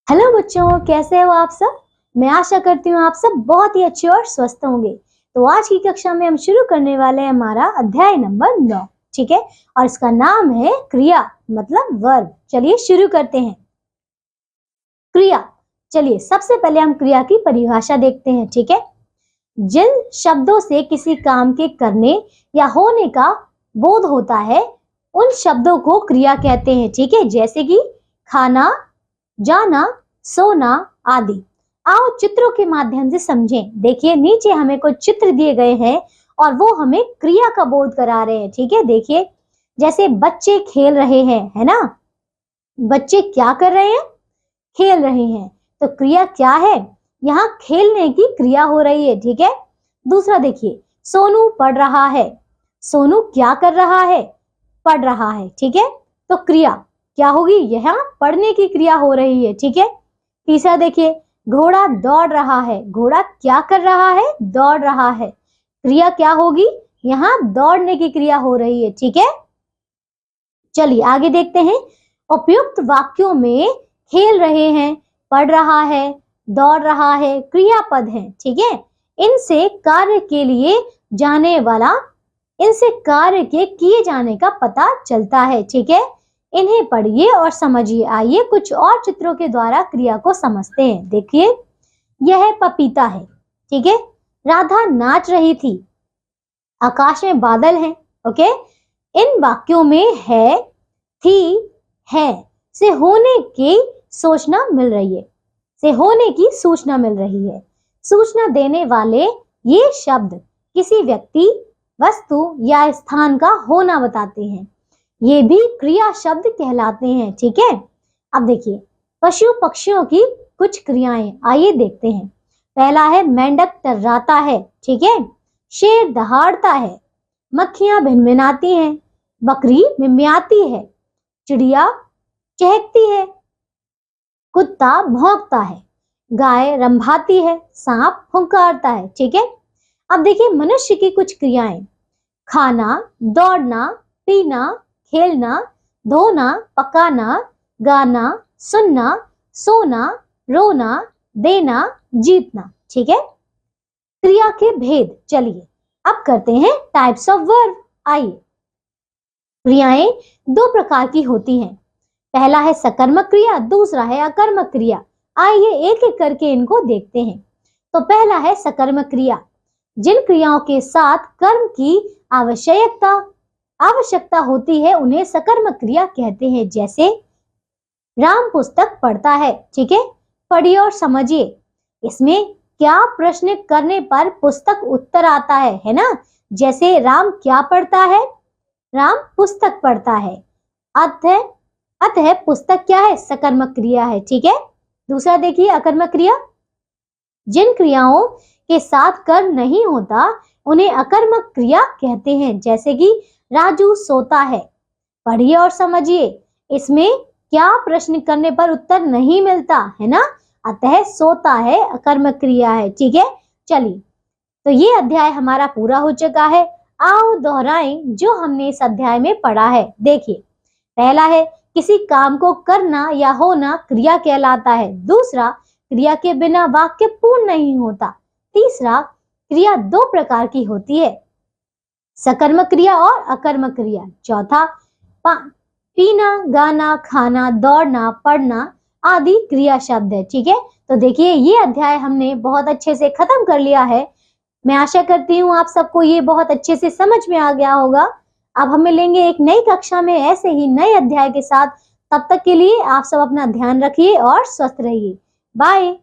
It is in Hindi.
हेलो बच्चों, कैसे हो आप सब। मैं आशा करती हूँ आप सब बहुत ही अच्छे और स्वस्थ होंगे। तो आज की कक्षा में हम शुरू करने वाले हैं हमारा अध्याय नंबर 9। ठीक है, और इसका नाम है क्रिया मतलब वर्ब। चलिए शुरू करते हैं। क्रिया, चलिए सबसे पहले हम क्रिया की परिभाषा देखते हैं। ठीक है, जिन शब्दों से किसी काम के करने या होने का बोध होता है उन शब्दों को क्रिया कहते हैं। ठीक है, जैसे कि खाना, जाना, सोना आदि। आओ चित्रों के माध्यम से समझें। देखिए नीचे हमें कुछ चित्र दिए गए हैं और वो हमें क्रिया का बोध करा रहे हैं। ठीक है, देखिए जैसे बच्चे खेल रहे हैं, है ना। बच्चे क्या कर रहे हैं? खेल रहे हैं। तो क्रिया क्या है? यहाँ खेलने की क्रिया हो रही है। ठीक है, दूसरा देखिए, सोनू पढ़ रहा है। सोनू क्या कर रहा है? पढ़ रहा है। ठीक है, तो क्रिया क्या होगी? यहाँ पढ़ने की क्रिया हो रही है। ठीक है, तीसरा देखिए, घोड़ा दौड़ रहा है। घोड़ा क्या कर रहा है? दौड़ रहा है। क्रिया क्या होगी? यहाँ दौड़ने की क्रिया हो रही है। ठीक है, चलिए आगे देखते हैं। उपयुक्त वाक्यों में खेल रहे हैं, पढ़ रहा है, दौड़ रहा है क्रियापद है। ठीक है, इनसे कार्य के लिए जाने वाला, इनसे कार्य के किए जाने का पता चलता है। ठीक है, इन्हें पढ़िए और समझिए। आइए कुछ और चित्रों के द्वारा क्रिया को समझते हैं। देखिए यह पपीता है। ठीक है, राधा नाच रही थी, आकाश में बादल हैं। ओके, इन वाक्यों में है, थी, है से होने की सूचना मिल रही है, से होने की सूचना मिल रही है। सूचना देने वाले ये शब्द किसी व्यक्ति, वस्तु या स्थान का होना बताते हैं। ये भी क्रिया शब्द कहलाते हैं। ठीक है, अब देखिए पशु पक्षियों की कुछ क्रियाएं, आइए देखते हैं। पहला है मेंढक टर्राता है। ठीक है, शेर दहाड़ता है, मक्खियां भिनभिनाती हैं, बकरी मिमियाती है, चिड़िया चहकती है, कुत्ता भौंकता है, गाय रंभाती है, सांप फुंकारता है। ठीक है, अब देखिए मनुष्य की कुछ क्रियाएं, खाना, दौड़ना, पीना, खेलना, धोना, पकाना, गाना, सुनना, सोना, रोना, देना, जीतना। ठीक है, क्रिया के भेद। चलिए अब करते हैं टाइप्स ऑफ वर्ब। आइए, क्रियाएं दो प्रकार की होती हैं। पहला है सकर्मक क्रिया, दूसरा है अकर्मक क्रिया। आइए एक एक करके इनको देखते हैं। तो पहला है सकर्मक क्रिया। जिन क्रियाओं के साथ कर्म की आवश्यकता होती है उन्हें सकर्मक क्रिया कहते हैं। जैसे राम पुस्तक पढ़ता है। ठीक है, पढ़िए और समझिए। इसमें क्या प्रश्न करने पर पुस्तक उत्तर आता है ना। जैसे राम क्या पढ़ता है? राम पुस्तक पढ़ता है। अतः पुस्तक क्या है? सकर्मक क्रिया है। ठीक है, दूसरा देखिए अकर्मक क्रिया। जिन क्रियाओं के साथ कर्म नहीं होता उन्हें अकर्मक क्रिया कहते हैं। जैसे कि राजू सोता है, पढ़िए और समझिए। इसमें क्या प्रश्न करने पर उत्तर नहीं मिलता है ना, अतः सोता है अकर्मक क्रिया है। ठीक है, चलिए तो ये अध्याय हमारा पूरा हो चुका है। आओ दोहराएं जो हमने इस अध्याय में पढ़ा है। देखिए पहला है किसी काम को करना या होना क्रिया कहलाता है। दूसरा, क्रिया के बिना वाक्य पूर्ण नहीं होता। तीसरा, क्रिया दो प्रकार की होती है, सकर्मक क्रिया और अकर्मक क्रिया। चौथा, पीना, गाना, खाना, दौड़ना, पढ़ना आदि क्रिया शब्द है। ठीक है, तो देखिए ये अध्याय हमने बहुत अच्छे से खत्म कर लिया है। मैं आशा करती हूँ आप सबको ये बहुत अच्छे से समझ में आ गया होगा। अब हम मिलेंगे एक नई कक्षा में ऐसे ही नए अध्याय के साथ। तब तक के लिए आप सब अपना ध्यान रखिए और स्वस्थ रहिए। बाय।